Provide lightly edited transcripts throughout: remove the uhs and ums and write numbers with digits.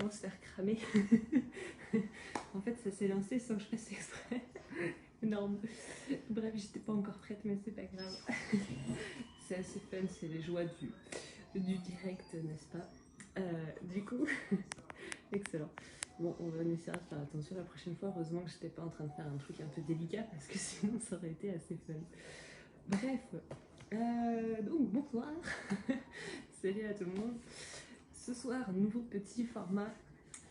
vraiment se faire cramer. En fait, ça s'est lancé sans que je fasse exprès. Énorme. Bref, j'étais pas encore prête, mais c'est pas grave. C'est assez fun, c'est les joies du direct, n'est-ce pas? Du coup, excellent. Bon, on va essayer de faire attention la prochaine fois. Heureusement que j'étais pas en train de faire un truc un peu délicat parce que sinon ça aurait été assez fun. Bref, donc bonsoir. Salut à tout le monde. Ce soir, nouveau petit format.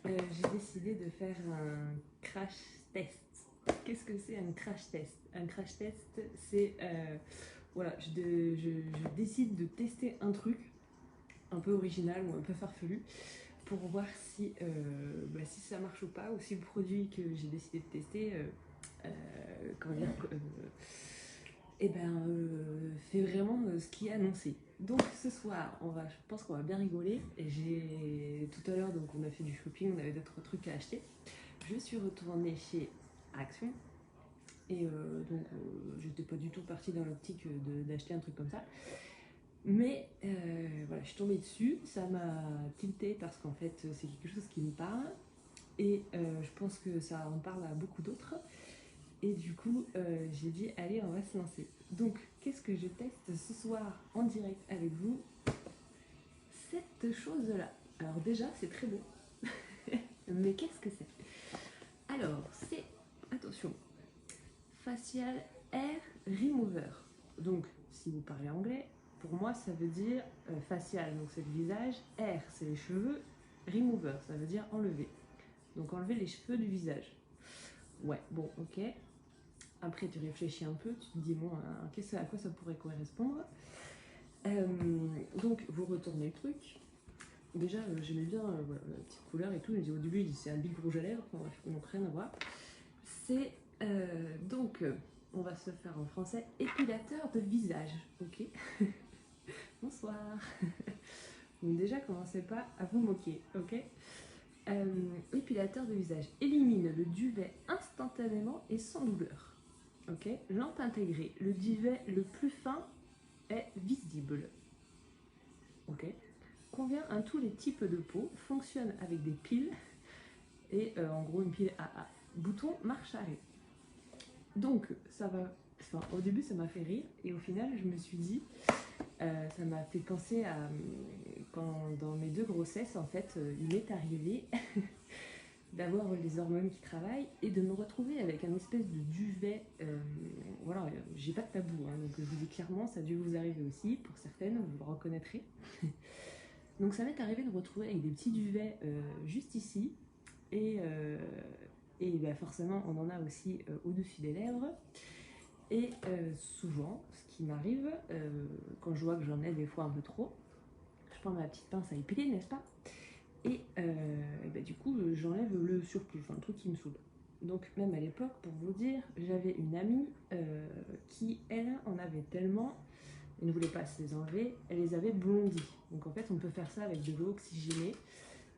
J'ai décidé de faire un crash test. Qu'est-ce que c'est un crash test? Un crash test, c'est voilà, je décide de tester un truc un peu original ou un peu farfelu pour voir si, si ça marche ou pas, ou si le produit que j'ai décidé de tester, comment dire, fait vraiment ce qui est annoncé. Donc ce soir, je pense qu'on va bien rigoler. Et tout à l'heure, donc on a fait du shopping, on avait d'autres trucs à acheter. Je suis retournée chez Action. Et j'étais pas du tout partie dans l'optique d'acheter un truc comme ça. Mais voilà, je suis tombée dessus, ça m'a tilté parce qu'en fait c'est quelque chose qui me parle. Et je pense que ça en parle à beaucoup d'autres. Et du coup, j'ai dit, allez, on va se lancer. Donc, qu'est-ce que je teste ce soir en direct avec vous? Cette chose-là. Alors déjà, c'est très beau. Mais qu'est-ce que c'est? Alors, c'est, attention, Facial Hair Remover. Donc, si vous parlez anglais, pour moi, ça veut dire facial, donc c'est le visage, hair, c'est les cheveux, remover, ça veut dire enlever. Donc, enlever les cheveux du visage. Ouais, bon, ok. Après, tu réfléchis un peu, tu te dis, bon, à quoi ça pourrait correspondre? Donc, vous retournez le truc. Déjà, j'aimais bien voilà, la petite couleur et tout. Au début, il dit c'est un big rouge à lèvres, donc rien à voir. C'est donc, on va se faire en français, épilateur de visage. Ok. Bonsoir. Donc déjà, commencez pas à vous moquer, ok? Épilateur de visage. Élimine le duvet instantanément et sans douleur. Ok, lampe intégrée. Le duvet le plus fin est visible. Ok. Convient à tous les types de peau. Fonctionne avec des piles. Et en gros, une pile AA. Bouton marche arrêt. Donc, ça va. Enfin, au début, ça m'a fait rire. Et au final, je me suis dit. Ça m'a fait penser à quand dans mes 2 grossesses, en fait, il m'est arrivé d'avoir les hormones qui travaillent et de me retrouver avec un espèce de duvet. Voilà, j'ai pas de tabou, hein, donc je vous dis clairement, ça a dû vous arriver aussi, pour certaines, vous le reconnaîtrez. Donc ça m'est arrivé de me retrouver avec des petits duvets juste ici, et forcément on en a aussi au-dessus des lèvres. Et souvent, ce qui m'arrive, quand je vois que j'en ai des fois un peu trop, je prends ma petite pince à épiler, n'est-ce pas? Et du coup, j'enlève le surplus, enfin le truc qui me saoule. Donc même à l'époque, pour vous dire, j'avais une amie qui, elle, en avait tellement, elle ne voulait pas se les enlever, elle les avait blondies. Donc en fait, on peut faire ça avec de l'eau oxygénée.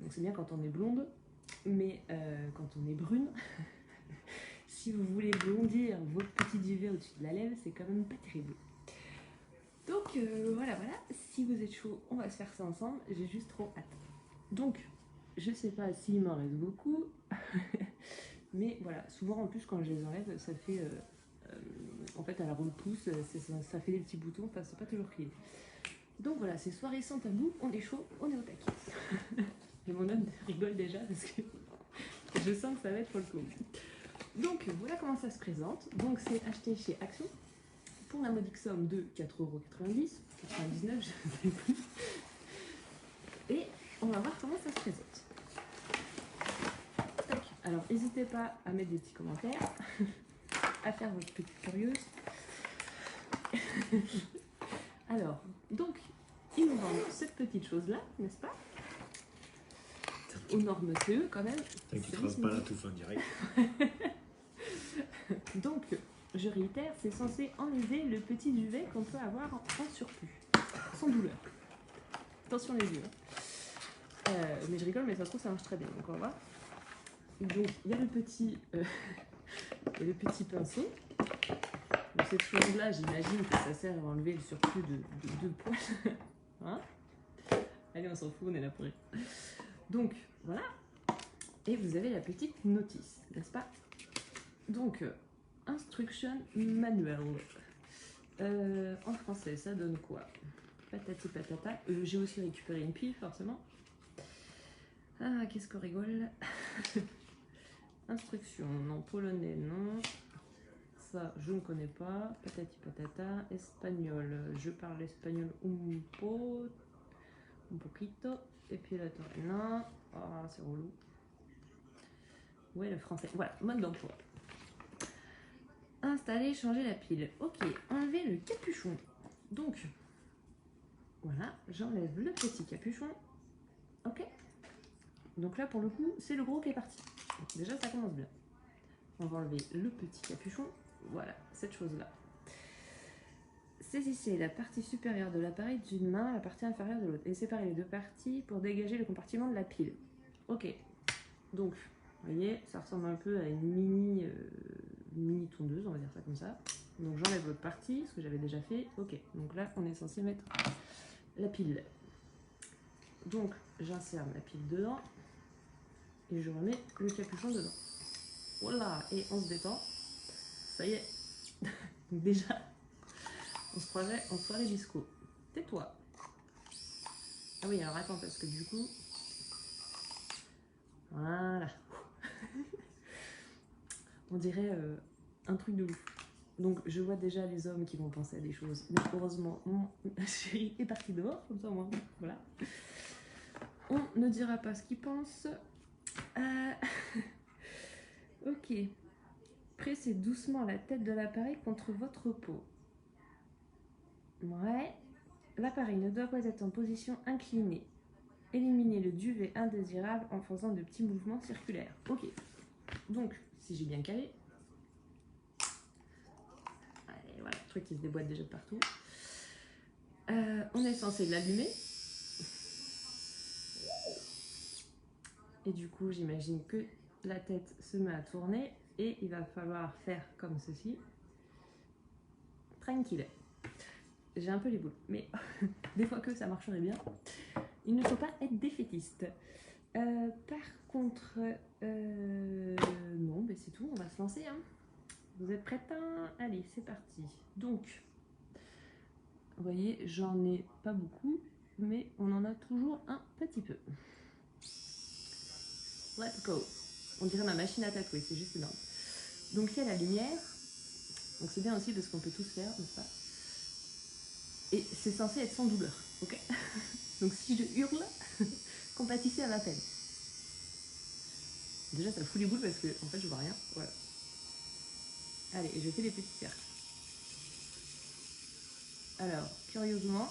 Donc c'est bien quand on est blonde, mais quand on est brune, si vous voulez blondir votre petit duvet au-dessus de la lèvre, c'est quand même pas terrible. Donc voilà, si vous êtes chaud, on va se faire ça ensemble, j'ai juste trop hâte. Donc, je sais pas s'il m'en reste beaucoup, mais voilà, souvent en plus quand je les enlève, ça fait, en fait à la repousse, ça fait des petits boutons, enfin c'est pas toujours clean. Donc voilà, c'est soirée sans tabou, on est chaud, on est au taquet. Et mon homme rigole déjà parce que je sens que ça va être pour le coup. Donc voilà comment ça se présente. Donc c'est acheté chez Action pour la modique somme de 4,90 €, 99 je ne sais plus. Et on va voir comment ça se présente. Alors, n'hésitez pas à mettre des petits commentaires, à faire votre petite curieuse. Alors, donc, ils nous vendent cette petite chose-là, n'est-ce pas? Aux normes CE quand même. T'inquiète pas, la touffe en direct. Donc, je réitère, c'est censé enlever le petit duvet qu'on peut avoir en surplus, sans douleur. Attention les yeux. Mais je rigole, mais ça se trouve, ça marche très bien, donc on va voir. Donc, il y a le petit pinceau. Donc, cette chose-là, j'imagine que ça sert à enlever le surplus de poils. Hein? Allez, on s'en fout, on est là pour rire. Donc, voilà. Et vous avez la petite notice, n'est-ce pas? Donc, instruction manual. En français, ça donne quoi? Patati patata. J'ai aussi récupéré une pile, forcément. Ah, qu'est-ce qu'on rigole. Instruction, non. Polonais, non. Ça, je ne connais pas. Patati patata. Espagnol, je parle espagnol un poquito. Et puis la torre, non. Oh, c'est relou. Ouais, le français. Voilà, mode d'emploi. Installer, changer la pile. Ok, enlever le capuchon. Donc, voilà, j'enlève le petit capuchon. Ok. Donc là, pour le coup, c'est le gros qui est parti. Donc déjà, ça commence bien. On va enlever le petit capuchon. Voilà, cette chose-là. Saisissez la partie supérieure de l'appareil d'une main, la partie inférieure de l'autre. Et séparez les deux parties pour dégager le compartiment de la pile. Ok. Donc, vous voyez, ça ressemble un peu à une mini tondeuse, on va dire ça comme ça. Donc j'enlève l'autre partie, ce que j'avais déjà fait. Ok, donc là, on est censé mettre la pile. Donc, j'insère ma pile dedans. Et je remets le capuchon dedans. Voilà, et on se détend. Ça y est. Donc déjà, on se croirait en soirée disco. Tais-toi. Ah oui, alors attends, parce que du coup... Voilà. On dirait un truc de ouf. Donc je vois déjà les hommes qui vont penser à des choses. Mais heureusement, mon chéri est parti dehors, comme ça moi. Voilà. On ne dira pas ce qu'il pense. Ok. Pressez doucement la tête de l'appareil contre votre peau. Ouais. L'appareil ne doit pas être en position inclinée. Éliminez le duvet indésirable en faisant de petits mouvements circulaires. Ok. Donc, si j'ai bien calé. Allez, voilà, le truc qui se déboîte déjà de partout. On est censé l'allumer. Et du coup, j'imagine que la tête se met à tourner et il va falloir faire comme ceci. Tranquille. J'ai un peu les boules, mais des fois que ça marcherait bien. Il ne faut pas être défaitiste. Par contre, non, mais c'est tout, on va se lancer. Hein. Vous êtes prêts? Allez, c'est parti. Donc, vous voyez, j'en ai pas beaucoup, mais on en a toujours un petit peu. Let's go. On dirait ma machine à tatouer, c'est juste énorme. Donc il y a la lumière. Donc c'est bien aussi parce qu'on peut tous faire, n'est-ce pas? Et c'est censé être sans douleur, ok? Donc si je hurle, compatissez à ma peine. Déjà ça fout les boules parce que en fait je vois rien. Voilà. Allez, je fais des petits cercles. Alors, curieusement,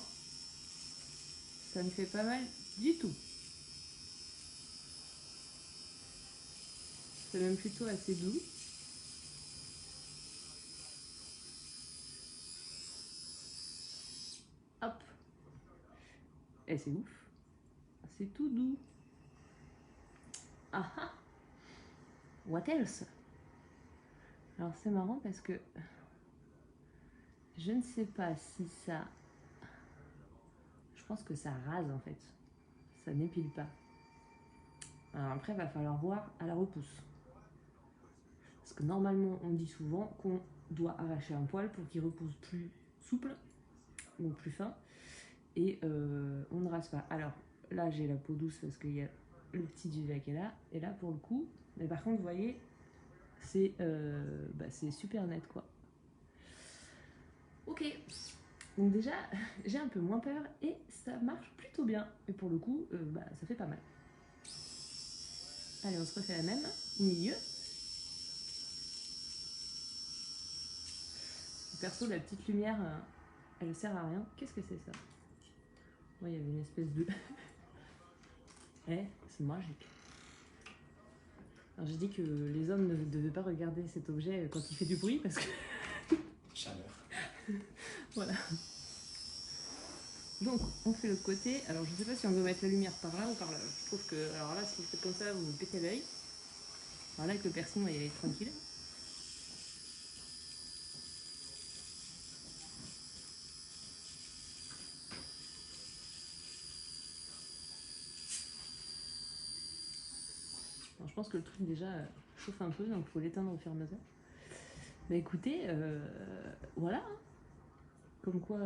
ça ne fait pas mal du tout. C'est même plutôt assez doux. Hop. Et c'est ouf. C'est tout doux. Ah ah. What else? Alors c'est marrant parce que je ne sais pas si ça... Je pense que ça rase en fait. Ça n'épile pas. Alors après, il va falloir voir à la repousse. Parce que normalement, on dit souvent qu'on doit arracher un poil pour qu'il repousse plus souple, donc plus fin. Et on ne rase pas. Alors là, j'ai la peau douce parce qu'il y a le petit duvet qui est là. Et là, pour le coup, mais par contre, vous voyez, c'est super net quoi. Ok. Donc déjà, j'ai un peu moins peur et ça marche plutôt bien. Et pour le coup, ça fait pas mal. Allez, on se refait la même, au milieu. Perso, la petite lumière, elle sert à rien. Qu'est-ce que c'est ça? Il y avait une espèce de... c'est magique. Alors j'ai dit que les hommes ne devaient pas regarder cet objet quand il fait du bruit parce que... Chaleur. Voilà. Donc, on fait l'autre côté. Alors, je sais pas si on veut mettre la lumière par là ou par là. Je trouve que, alors là, si vous faites comme ça, vous vous pétez l'œil. Alors là, avec le piercing, on va y aller tranquille. je pense que le truc déjà chauffe un peu, donc il faut l'éteindre au fur et à mesure. Bah écoutez, voilà. Hein. Comme quoi,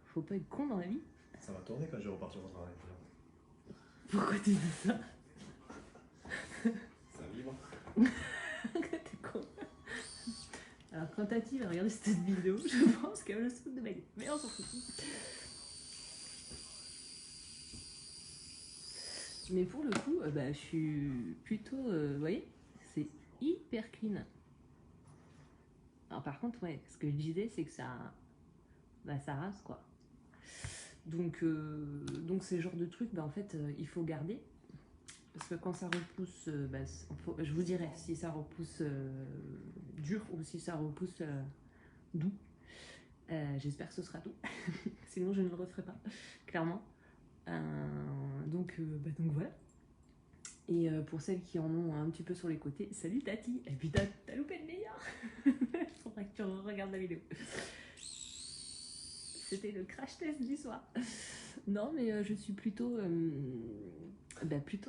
faut pas être con dans la vie. Ça va tourner quand je vais repartir au travail. Pourquoi tu dis ça? Ça vibre. T'es con. Alors quand Tati va regarder cette vidéo, je pense qu'elle va se foutre de ma gueule. Mais on s'en fout. Mais pour le coup, je suis plutôt... vous voyez, c'est hyper clean. Alors par contre, ouais, ce que je disais, c'est que ça rase, quoi. Donc c'est le genre de truc, en fait, il faut garder. Parce que quand ça repousse, je vous dirai si ça repousse dur ou si ça repousse doux. J'espère que ce sera doux. Sinon, je ne le referai pas, clairement. Donc voilà. Et pour celles qui en ont un petit peu sur les côtés, salut Tati. Et puis t'as loupé le meilleur. Faudra que tu regardes la vidéo. C'était le crash test du soir. Non, mais je suis plutôt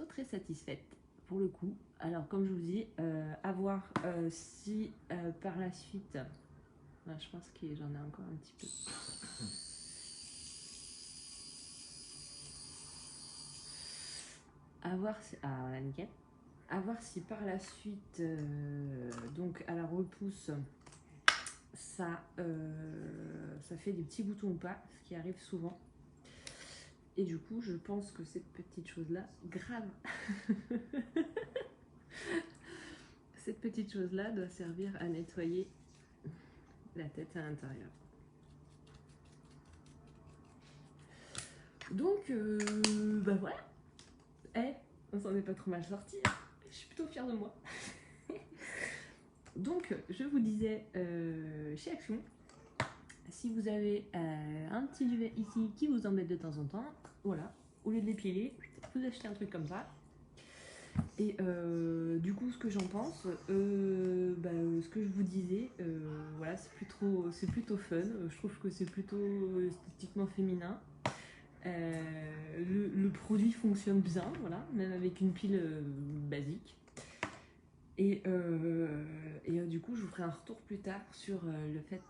très satisfaite pour le coup. Alors, comme je vous dis, à voir si par la suite... je pense que j'en ai encore un petit peu. À voir si... Ah, voilà, nickel. À voir si par la suite, donc à la repousse, ça fait des petits boutons ou pas, ce qui arrive souvent. Et du coup, je pense que cette petite chose-là, grave, cette petite chose-là doit servir à nettoyer la tête à l'intérieur. Donc, voilà. On s'en est pas trop mal sorti. Je suis plutôt fière de moi. Donc, je vous disais, chez Action, si vous avez un petit duvet ici qui vous embête de temps en temps, voilà, au lieu de l'épiler, vous achetez un truc comme ça. Et du coup, ce que j'en pense, ce que je vous disais, voilà, c'est plutôt fun. Je trouve que c'est plutôt esthétiquement féminin. Le produit fonctionne bien, voilà, même avec une pile basique. Et du coup, je vous ferai un retour plus tard sur le fait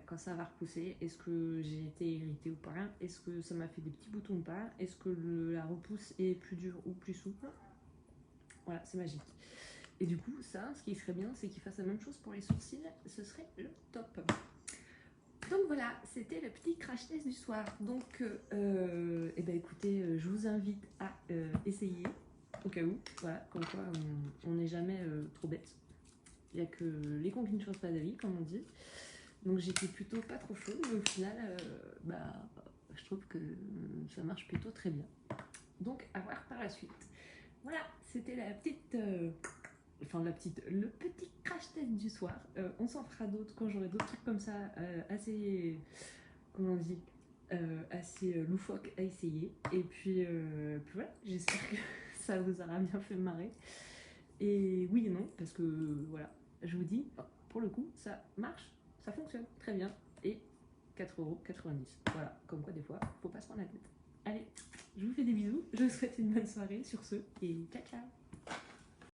quand ça va repousser. Est-ce que j'ai été irritée ou pas? Est-ce que ça m'a fait des petits boutons ou pas? Est-ce que la repousse est plus dure ou plus souple? Voilà, c'est magique. Et du coup, ça, ce qui serait bien, c'est qu'il fasse la même chose pour les sourcils. Ce serait le top. Donc voilà, c'était le petit crash test du soir. Donc, écoutez, je vous invite à essayer. Au cas où, voilà, comme quoi on n'est jamais trop bête. Il n'y a que les cons qui ne changent pas d'avis, comme on dit. Donc j'étais plutôt pas trop chaude, mais au final, je trouve que ça marche plutôt très bien. Donc à voir par la suite. Voilà, c'était le petit crash test du soir. On s'en fera d'autres quand j'aurai d'autres trucs comme ça, assez, comment on dit, assez loufoques à essayer. Et puis voilà, j'espère que ça vous aura bien fait marrer. Et oui et non, parce que voilà, je vous dis, pour le coup, ça marche, ça fonctionne très bien. Et 4,90 €. Voilà, comme quoi des fois, faut pas se prendre la tête. Allez, je vous fais des bisous, je vous souhaite une bonne soirée sur ce, et ciao ciao.